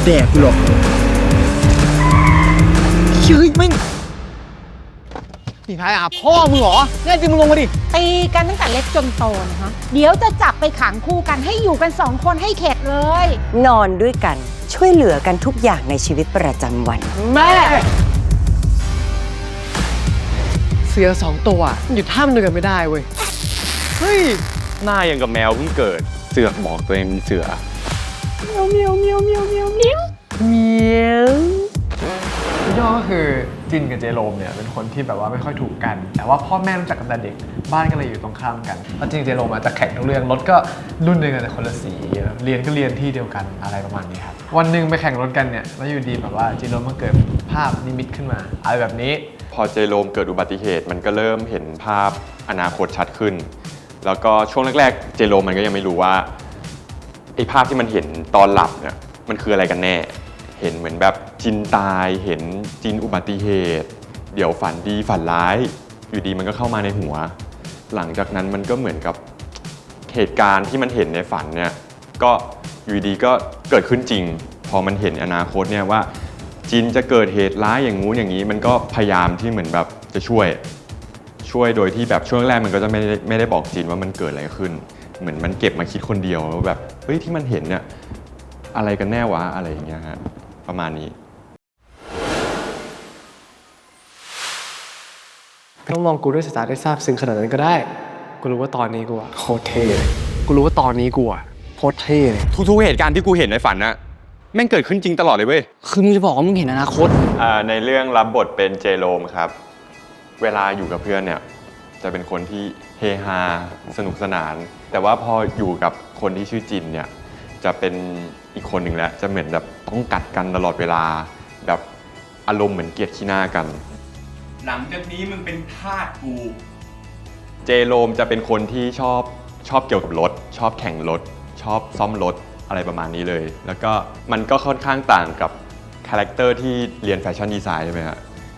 แดกกูหรอกเฮ้ยแม่งนี่พายพ่อมึงเหรอแน่จริงมึงลงมาดิตีกันตั้งแต่เล็กจนโตนะฮะเดี๋ยวจะจับไปขังคู่กันให้อยู่กัน2 คนให้เข็ดเลย นอนด้วยกันช่วยเหลือกันทุกอย่างในชีวิตประจำวันแม่เสือ2 ตัวอยู่ท่ามเดียวกันไม่ได้เว้ยเฮ้ยหน้ายังกับแมวเพิ่งเกิดเสือกบอกตัวเองเป็นเสือเมียวย่อก็คือจินกับเจโรมเนี่ยเป็นคนที่แบบว่าไม่ค่อยถูกกันแต่ว่าพ่อแม่รู้จักกันแต่เด็กบ้านก็เลยอยู่ตรงข้ามกันแล้วจินเจโรมอาจจะแข่งทุกเรื่องรถก็รุ่นเดียวกันแต่คนละสีเรียนก็เรียนที่เดียวกันอะไรประมาณนี้ครับวันหนึ่งไปแข่งรถกันเนี่ยแล้วอยู่ดีแบบว่าเจโรมมันเกิดภาพนิมิตขึ้นมาอะไรแบบนี้พอเจโรมเกิดอุบัติเหตุมันก็เริ่มเห็นภาพอนาคตชัดขึ้นแล้วก็ช่วงแรกๆเจโรมมันก็ยังไม่รู้ว่าไอ้ภาพที่มันเห็นตอนหลับเนี่ยมันคืออะไรกันแน่เห็นเหมือนแบบจินตายเห็นจินอุบัติเหตุเดี๋ยวฝันดีฝันร้ายอยู่ดีมันก็เข้ามาในหัวหลังจากนั้นมันก็เหมือนกับเหตุการณ์ที่มันเห็นในฝันเนี่ยก็อยู่ดีก็เกิดขึ้นจริงพอมันเห็นอนาคตเนี่ยว่าจินจะเกิดเหตุร้ายอย่างงู้นอย่างนี้มันก็พยายามที่เหมือนแบบจะช่วยโดยที่แบบช่วงแรกมันก็จะไม่ได้บอกจินว่ามันเกิดอะไรขึ้นเหมือนมันเก็บมาคิดคนเดียวแล้วแบบเฮ้ยที่มันเห็นเนี่ยอะไรกันแน่วะอะไรอย่างเงี้ยฮะประมาณนี้ไม่ต้องมองกูด้วยสายตาได้ทราบซึ้งขนาดนั้นก็ได้กูรู้ว่าตอนนี้กูโคตรเท่เลยกูรู้ว่าตอนนี้กูโคตรเท่เลยทุกๆเหตุการณ์ที่กูเห็นในฝันนะแม่งเกิดขึ้นจริงตลอดเลยเว้ยคือมึงจะบอกว่ามึงเห็นอนาคตในเรื่องรับบทเป็นเจโรมครับเวลาอยู่กับเพื่อนเนี่ยจะเป็นคนที่เฮฮาสนุกสนานแต่ว่าพออยู่กับคนที่ชื่อจินเนี่ยจะเป็นอีกคนหนึ่งแหละจะเหมือนแบบต้องกัดกันตลอดเวลาแบบอารมณ์เหมือนเกลียดขี้หน้ากันหลังจากนี้มึงเป็นทาสกูเจโรมจะเป็นคนที่ชอบเกี่ยวกับรถชอบแข่งรถชอบซ่อมรถอะไรประมาณนี้เลยแล้วก็มันก็ค่อนข้างต่างกับคาแรคเตอร์ที่เรียนแฟชั่นดีไซน์ใช่ไหมฮะ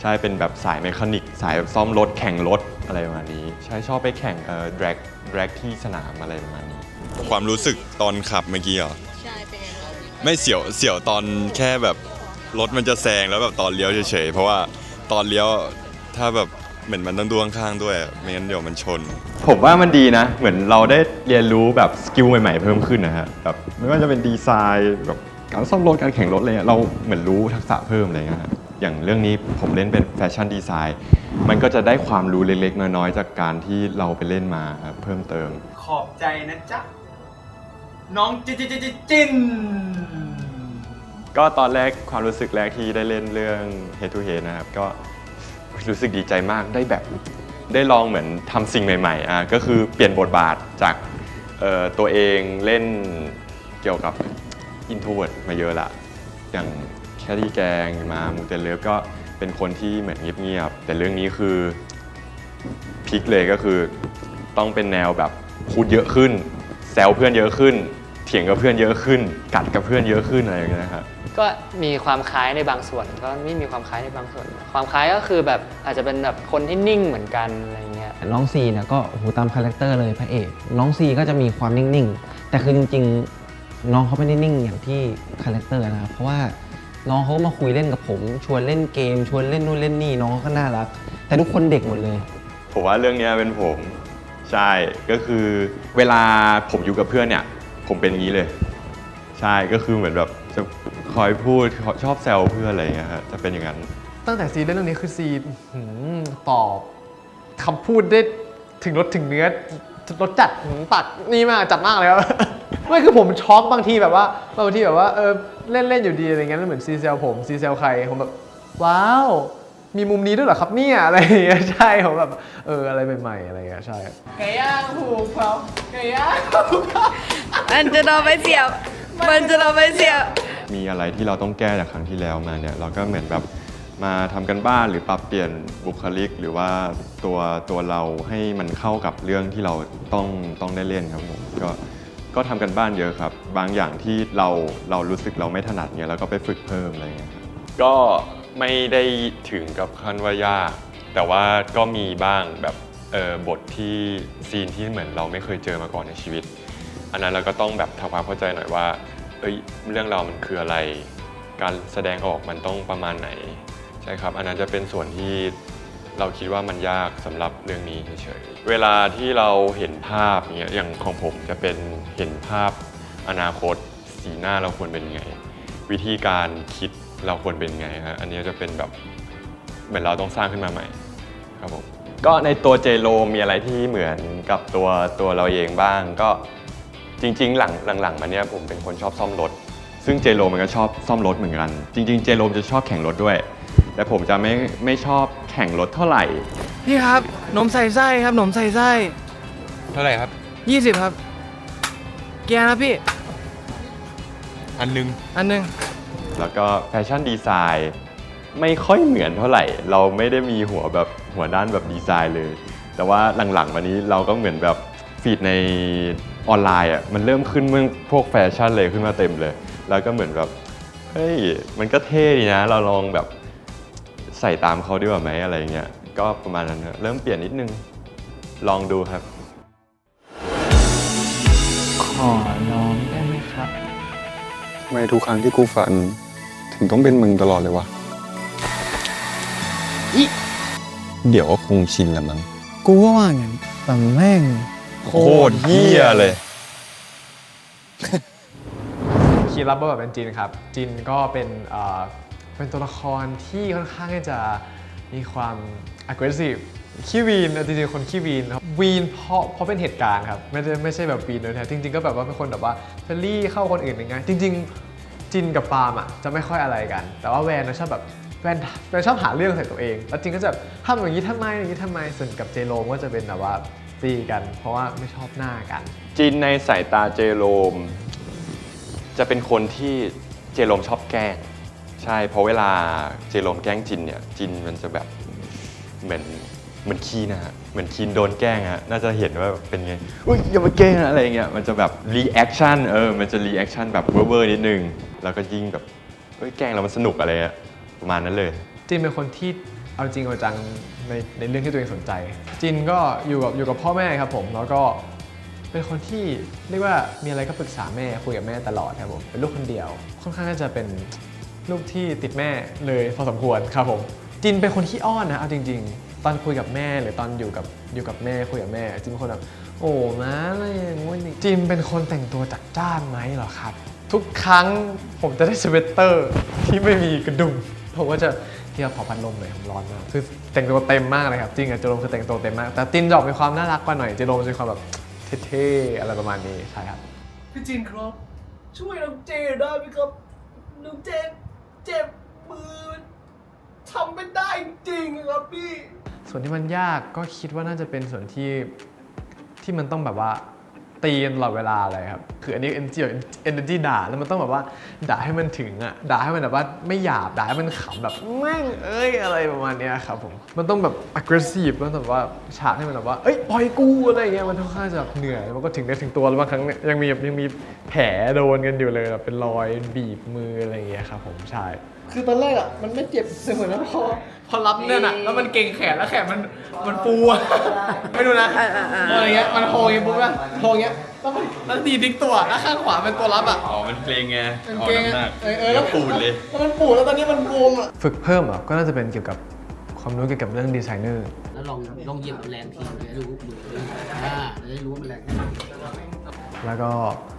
ใช่เป็นแบบสายเมคานิกสายซ่อมรถแข่งรถอะไรประมาณนี้ใช่ชอบไปแข่งแดร็กที่สนามอะไรประมาณนี้ความรู้สึกตอนขับเมื่อกี้เหรอใช่เป็นไงไม่เสียวตอนแค่แบบรถมันจะแซงแล้วแบบตอนเลี้ยวเฉยๆเพราะว่าตอนเลี้ยวถ้าแบบเหมือนมันต้องดูข้างๆด้วยไม่งั้นเดี๋ยวมันชนผมว่ามันดีนะเหมือนเราได้เรียนรู้แบบสกิลใหม่ๆเพิ่มขึ้นนะฮะแบบไม่ว่าจะเป็นดีไซน์แบบการซ่อมรถการแข่งรถอะไรเงี้ยเราเหมือนรู้ทักษะเพิ่มอะไรเงี้ยอย่างเรื่องนี้ผมเล่นเป็นแฟชั่นดีไซน์มันก็จะได้ความรู้เล็กๆน้อยๆจากการที่เราไปเล่นมาเพิ่มเติมขอบใจนะจ๊ะน้องจินก็ตอนแรกความรู้สึกแรกที่ได้เล่นเรื่อง Head to Head นะครับก็รู้สึกดีใจมากได้แบบได้ลองเหมือนทำสิ่งใหม่ๆก็คือเปลี่ยนบทบาทจากตัวเองเล่นเกี่ยวกับ introvert มาเยอะละอย่างแคทตี้แกงมามูเตเลิฟก็เป็นคนที่เหมือนเงียบๆแต่เรื่องนี้คือพลิกเลยก็คือต้องเป็นแนวแบบพูดเยอะขึ้นแซวเพื่อนเยอะขึ้นเถียงกับเพื่อนเยอะขึ้นกัดกับเพื่อนเยอะขึ้นอะไรอย่างเงี้ยนะครับก็มีความคล้ายในบางส่วนก็ไม่มีความคล้ายในบางส่วนความคล้ายก็คือแบบอาจจะเป็นแบบคนที่นิ่งเหมือนกันอะไรเงี้ยน้องซีเนี่ยก็โอ้โหตามคาแรคเตอร์เลยพระเอกน้องซีก็จะมีความนิ่งๆแต่คือจริงๆน้องเขาไม่ได้นิ่งอย่างที่คาแรคเตอร์นะครับเพราะว่าน้องเขามาคุยเล่นกับผมชวนเล่นเกมชวนเล่นนู่นเล่นนี่น้องก็น่ารักแต่ทุกคนเด็กหมดเลยผมว่าเรื่องนี้เป็นผมใช่ก็คือเวลาผมอยู่กับเพื่อนเนี่ยผมเป็นอย่างนี้เลยใช่ก็คือเหมือนแบบจะคอยพูดชอบแซวเพื่อนอะไรอย่างเงี้ยครับจะเป็นอย่างนั้นตั้งแต่ซีเล่นเรื่องนี้คือซีตอบคำพูดได้ถึงรสถึงเนื้อรสจัดตัดนี่มากจัดมากเลยครับไม่คือผมช็อกบางทีแบบว่าเล่นอยู่ดีอะไรเงี้ยแล้วเหมือนซีเซลผมซีเซลใครผมแบบว้าวมีมุมนี้ด้วยเหรอครับเนี่ยอะไรอย่างเงี้ยใช่ผมแบบอะไรใหม่ๆอะไรเงี้ยใช่ไก่ย่างหูเขาไก่ย่างหูเขามันจะโดนไปเสียบมันจะโดนไปเสียบมีอะไรที่เราต้องแก้จากครั้งที่แล้วมาเนี่ยเราก็เหมือนแบบมาทำกันบ้านหรือปรับเปลี่ยนบุคลิกหรือว่าตัวเราให้มันเข้ากับเรื่องที่เราต้องได้เล่นครับผมก็ทำกันบ้านเยอะครับบางอย่างที่เรารู้สึกเราไม่ถนัดเนี่ยเราก็ไปฝึกเพิ่มอะไรเงี้ยก็ไม่ได้ถึงกับขั้นว่ายากแต่ว่าก็มีบ้างแบบบทที่ซีนที่เหมือนเราไม่เคยเจอมาก่อนในชีวิตอันนั้นเราก็ต้องแบบทำความเข้าใจหน่อยว่าเรื่องเรามันคืออะไร การแสดงออกมันต้องประมาณไหนใช่ครับอันนั้นจะเป็นส่วนที่เราคิดว่ามันยากสำหรับเรื่องนี้เฉยๆเวลาที่เราเห็นภาพเนี้ยอย่างของผมจะเป็นเห็นภาพอนาคตสีหน้าเราควรเป็นไงวิธีการคิดเราควรเป็นไงฮะอันนี้จะเป็นแบบเหมือนเราต้องสร้างขึ้นมาใหม่ครับผมก็ในตัวเจโรมีอะไรที่เหมือนกับตัวเราเองบ้างก็จริงๆหลังมาเนี่ยผมเป็นคนชอบซ่อมรถซึ่งเจโรมันก็ชอบซ่อมรถเหมือนกันจริงๆเจโรจะชอบแข่งรถด้วยแต่ผมจะไม่ชอบแข่งรถเท่าไหร่ พี่ครับหนมใส่ไส้ครับหนมใส่ไส้ เท่าไหร่ครับ 20 ครับ เกียร์นะพี่ อันนึง อันหนึง แล้วก็แฟชั่นดีไซน์ไม่ค่อยเหมือนเท่าไหร่ เราไม่ได้มีหัวด้านแบบดีไซน์เลย แต่ว่าหลังๆมานี้เราก็เหมือนแบบฟีดในออนไลน์อ่ะมันเริ่มขึ้นเมื่อพวกแฟชั่นเลยขึ้นมาเต็มเลย แล้วก็เหมือนแบบเฮ้ยมันก็เท่ดีนะเราลองแบบใส่ตามเขาดีกว่าไหมอะไรเงี้ยก็ประมาณนั้นเริ่มเปลี่ยนนิดนึงลองดูครับ ขอร้องได้ไหมครับ ทำไมทุกครั้งที่กูฝันถึงต้องเป็นมึงตลอดเลยวะเดี๋ยวก็คงชินละมั้ง กูก็ว่างั้นแต่แม่ง โคตรเหี้ยเลย คีย์รับบทเป็นจินครับจินก็เป็นตัวละครที่ค่อนข้างที่จะมีความ aggressive ขี้วีนจริงๆคนขี้วีนครับวีนเพราะเป็นเหตุการณ์ครับไม่ใช่แบบวีนโดยแท้จริงๆก็แบบว่าเป็นคนแบบว่าเฟรนลี่เข้าคนอื่นอย่างเงี้ยจริงๆจินกับปาล์มอ่ะจะไม่ค่อยอะไรกัน แต่ว่าแวนชอบแบบแวนชอบหาเรื่องใส่ตัวเองแล้วจินก็จะทำอย่างนี้ทำไมอย่างนี้ทำไมส่วนกับเจโรมก็จะเป็นแบบว่าตีกันเพราะว่าไม่ชอบหน้ากัน จินในสายตาเจโรมจะเป็นคนที่เจโรมชอบแกล้งใช่เพราะเวลาเจโรมแกล้งจินเนี่ยจินมันจะแบบเหมือนคีนนะฮะเหมือนคีนโดนแกล้งฮะน่าจะเห็นว่าแบบเป็นไงอุ้ยอย่ามาแกล้งนะอะไรเงี้ยมันจะแบบรีแอคชั่นมันจะรีแอคชั่นแบบเวอร์นิดนึงแล้วก็ยิ่งแบบเฮ้ยแกล้งแล้วมันสนุกอะไรอะประมาณนั้นเลยจินเป็นคนที่เอาจริงเอาจังในเรื่องที่ตัวเองสนใจจินก็อยู่กับพ่อแม่ครับผมแล้วก็เป็นคนที่เรียกว่ามีอะไรก็ปรึกษาแม่คุยกับแม่ตลอดครับผมเป็นลูกคนเดียวค่อนข้างจะเป็นลูกที่ติดแม่เลยพอสมควรครับผมจินเป็นคนขี้อ้อนนะเอาจริงๆตอนคุยกับแม่หรือตอนอยู่กับแม่คุยกับแม่จินเป็นคนแบบโอ้นะอะไรอย่างงี้จินเป็นคนแต่งตัวจัดจ้านไหมเหรอครับทุกครั้งผมจะได้สเวตเตอร์ที่ไม่มีกระดุมผมก็จะที่เราเผาพัดลมเลยผมร้อนมากคือแต่งตัวเต็มมากเลยครับจริงอะเจโรมคือแต่งตัวเต็มมากแต่จินจะออกมีความน่ารักกว่าหน่อยเจโรมจะมีความแบบเท่ๆอะไรประมาณนี้ใช่ครับ พี่จินครับ ช่วยน้องเจได้ไหมครับน้องเจเจ็บมือทำไม่ได้จริงครับพี่ ส่วนที่มันยากก็คิดว่าน่าจะเป็นส่วนที่มันต้องแบบว่าตีกันตลอดเวลาเลยครับคืออันนี้ energy ด่าแล้วมันต้องแบบว่าด่าให้มันถึงอ่ะด่าให้มันแบบว่าไม่หยาบด่าให้มันขำแบบแม่งอะไรประมาณเนี้ยครับผมมันต้องแบบ aggressive มันแบบว่าฉากให้มันแบบว่าปล่อยกูอะไรอย่างเงี้ยมันค่อนข้างจะเหนื่อยแล้วมันก็ถึงได้ถึงตัวแล้วบางครั้งเนี่ยยังมีแผลโดนกันอยู่เลยแบบเป็นรอยบีบมืออะไรอย่างเงี้ยครับผมใช่คือตอนแรกอ่ะมันไม่เจ็บแต่เหมือนว่าพอรับเนี่ยน่ะแล้วมันเก่งแขนแล้วแขนมันฟูอะไม่ดูนะอะไรเงี้ยมันโฮอย่างงี้ปุ๊บอะโฮอย่างเงี้ยแล้วดีทิ้งตัวแล้วข้างขวาเป็นตัวรับอ่ะอ๋อ มันเกรงไง มันเกรงอะแล้วปูดเลย แล้วมันปูดแล้วตอนนี้มันบวมอ่ะฝึกเพิ่มอ่ะก็น่าจะเป็นเกี่ยวกับความรู้เกี่ยวกับเรื่องดีไซเนอร์แล้วลองเหยียบแรงทีจะได้รู้มือจะได้รู้ว่ามันแรงแค่ไหน แล้วก็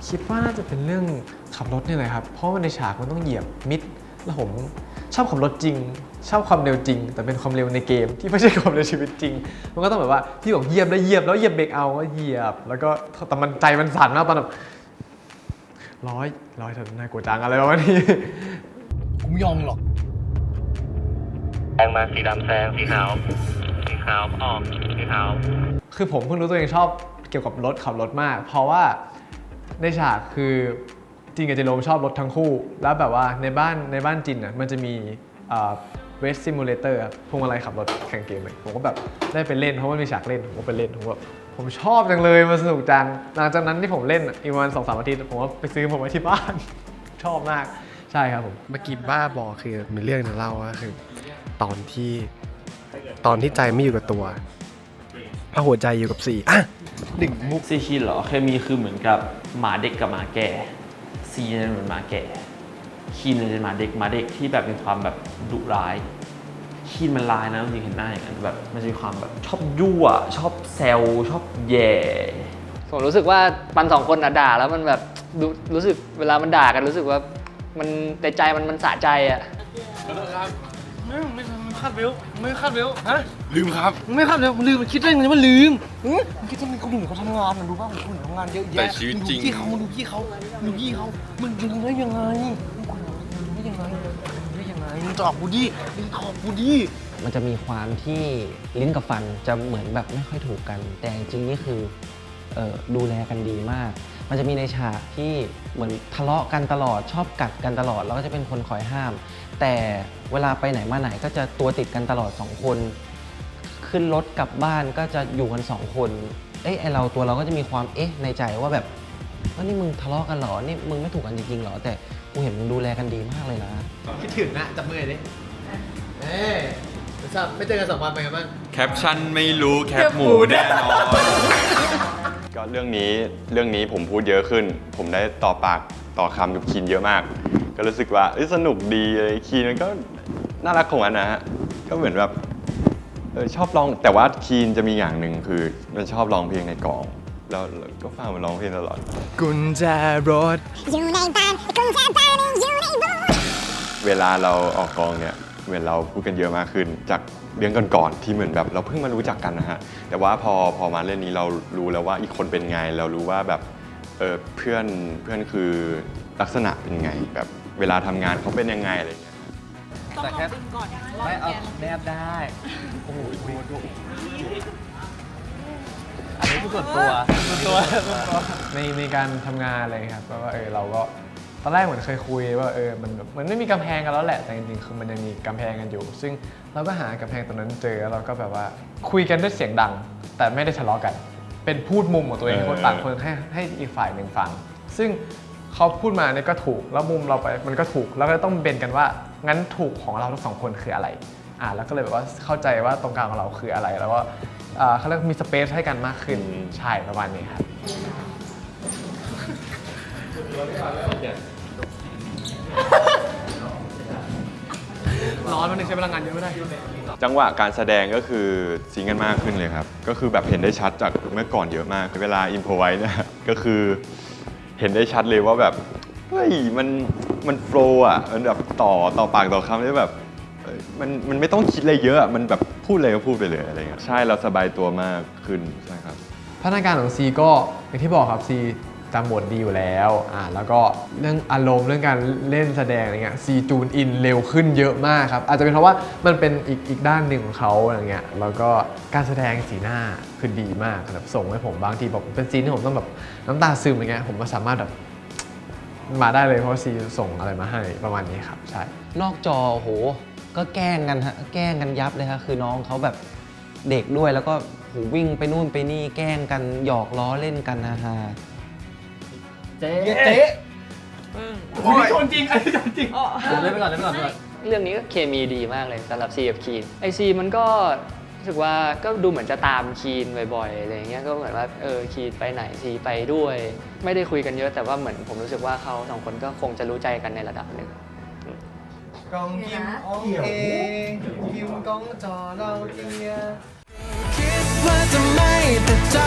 คิดว่าน่าจะเป็นเรื่องขับรถนี่แหละครับเพราะว่าในฉากมันต้องเหยียบมิดแล้วผมชอบขับรถจริงชอบความเร็วจริงแต่เป็นความเร็วในเกมที่ไม่ใช่ความเร็วชีวิตจริงมันก็ต้องแบบว่าที่บอกเหยียบแล้วเหยียบเบรกเอาก็เหยียบแล้วก็แต่มันใจมันสั่นมากตอนแบบร้อยเท่าน่ากลัวจังอะไรประมาณนี้กูไม่ยอมหรอกแซงมาสีดำแซงสีขาวออกสีขาวคือผมเพิ่งรู้ตัวเองชอบเกี่ยวกับรถขับรถมากเพราะว่าในฉากคือจินกับเจโรมชอบรถทั้งคู่แล้วแบบว่าในบ้านจินอ่ะมันจะมีเวสซิมูเลเตอร์พวงมาลัยขับรถแข่งเกมเลยผมก็แบบได้ไปเล่นเพราะว่ามีฉากเล่นผมก็ไปเล่นผมชอบจังเลยมันสนุกจังหลังจากนั้นที่ผมเล่นอีกประมาณ 2-3 อาทิตย์ผมก็ไปซื้อผมไว้ที่บ้าน ชอบมากใช่ครับผมเมื่อกี้บ้าบอคือมีเรื่องจะเล่าว่าคือตอนที่ใจไม่อยู่กับตัวเอาหัวใจอยู่กับสีมุกซีคีเหรอเคมีคือเหมือนกับหมาเด็กกับหมาแก่ซีเหมือนหมาแก่ คีนเป็นหมาเด็กที่แบบมีความแบบดุร้ายคีนมันร้ายนะจริงๆเห็นหน้าอย่างนั้นแบบมันจะมีความแบบชอบยั่วชอบแซวชอบแย่ ผมรู้สึกว่าปันสองคนด่าแล้วมันแบบรู้สึกเวลามันด่ากันรู้สึกว่ามันในใจมันสะใจอ่ะ ไม่คาดเบลไม่คาดเบลฮะลืมครับไม่คาดเบลลืมคิดได้ไงว่าลืมคิดว่าคนอื่นเขาทำงานนะรู้ป่ะคนอื่นทำงานเยอะแยะ แต่ชีวิตจริง ดูพี่เขามึงทำได้ยังไงมึงได้ยังไงมึงตอบกูดิมันจะมีความที่ลิ้นกับฟันจะเหมือนแบบไม่ค่อยถูกกัน แต่จริงๆนี่คือดูแลกันดีมาก มันจะมีในฉากที่เหมือนทะเลาะกันตลอดชอบกัดกันตลอดแล้วก็จะเป็นคนคอยห้าม แต่เวลาไปไหนมาไหนก็จะตัวติดกันตลอด2 คนขึ้นรถกลับบ้านก็จะอยู่กัน2 คนตัวเราก็จะมีความในใจว่าแบบนี่มึงทะเลาะกันเหรอนี่มึงไม่ถูกกันจริงๆเหรอแต่กูเห็นมึงดูแลกันดีมากเลยนะ คิดถึงนะจับมือดิไม่เจอกัน2 วันเป็นไงบ้าง แคปชั่นไม่รู้แคปหมูแน่นอน ก็เรื่องนี้ผมพูดเยอะขึ้น ผมได้ต่อปากต่อคำกับคีนเยอะมาก ก็รู้สึกว่าสนุกดีเลยคีนมันก็น่ารักของมันนะฮะก็เหมือนแบบชอบร้องแต่ว่าคีนจะมีอย่างหนึ่งคือมันชอบร้องเพลงในกองแล้วก็ฟังมันร้องเพลงตลอด กุญแจรถ อยู่ในบ้านกุญแจบ้านอยู่ในรถ เวลาเราออกกองเนี่ยเหมือนเราพูดกันเยอะมากขึ้นจากเรื่องก่อนๆที่เหมือนแบบเราเพิ่งมารู้จักกันนะฮะแต่ว่าพอมาเรื่องนี้เรารู้แล้วว่าอีกคนเป็นไงเรารู้ว่าแบบเพื่อนคือลักษณะเป็นไงแบบเวลาทำงานเขาเป็นยังไงอะไรอย่างเงี้ย แต่แค่ไม่เอาแนบได้โอ้โหอันนี้คือส่วนตัวในการทำงานอะไรครับเพราะว่าเราก็ตอนแรกเหมือนเคยคุยว่ามันไม่มีกำแพงกันแล้วแหละแต่จริงๆคือมันยังมีกำแพงกันอยู่ซึ่งเราก็หากำแพงตรงนั้นเจอแล้วเราก็แบบว่าคุยกันด้วยเสียงดังแต่ไม่ได้ทะเลาะกันเป็นพูดมุมของตัวเองคนต่างคนให้อีกฝ่ายหนึ่งฟังซึ่งเขาพูดมาเนี่ยก็ถูกแล้วมุมเราไปมันก็ถูกแล้วก็ต้องเบนกันว่างั้นถูกของเราทั้ง2 คนคืออะไรแล้วก็เลยแบบว่าเข้าใจว่าตรงกลางของเราคืออะไรแล้วก็เขาเรียกมีสเปซให้กันมากขึ้นใช่ประมาณนี้ครับร้อนมันใช้พลังงานเยอะไม่ได้จังหวะการแสดงก็คือซิงกันมากขึ้นเลยครับก็คือแบบเห็นได้ชัดจากเมื่อก่อนเยอะมากเวลาอิมโพไว้เนี่ยก็คือเห็นได้ชัดเลยว่าแบบเฮ้ยมันโฟล์อ่ะมันแบบต่อปากต่อคำได้แบบมันไม่ต้องคิดอะไรเยอะมันแบบพูดอะไรก็พูดไปเลยอะไรเงี้ยใช่เราสบายตัวมากขึ้นใช่ครับพัฒนาการของซีก็อย่างที่บอกครับซีจำบทดีอยู่แล้วแล้วก็เรื่องอารมณ์เรื่องการเล่นแสดงอะไรเงี้ยซีจูนอินเร็วขึ้นเยอะมากครับอาจจะเป็นเพราะว่ามันเป็นอีกด้านหนึ่งของเขาอะไรเงี้ยแล้วก็การแสดงสีหน้าคือดีมากแบบส่งให้ผมบางทีบอกเป็นซีนที่ผมต้องแบบน้ำตาซึมอะไรเงี้ยผมก็สามารถแบบมาได้เลยเพราะซีส่งอะไรมาให้ประมาณนี้ครับใช่นอกจอโหก็แกล้งกันฮะแกล้งกันยับเลยฮะคือน้องเขาแบบเด็กด้วยแล้วก็วิ่งไปนู่นไปนี่แกล้งกันหยอกล้อเล่นกันฮาเจ๊อันนี้ชนจริงเล่นไปก่อนเรื่องนี้ก็เคมีดีมากเลยสำหรับซีกับคีนซีมันก็รู้สึกว่าก็ดูเหมือนจะตามคีนบ่อยๆอะไรเงี้ยก็เหมือนว่าคีนไปไหนซีไปด้วยไม่ได้คุยกันเยอะแต่ว่าเหมือนผมรู้สึกว่าเขา2 คนก็คงจะรู้ใจกันในระดับหนึ่งกองยิ้มเองยิ้มกองจอเราเจียคิดว่าจะไม่แต่ใจ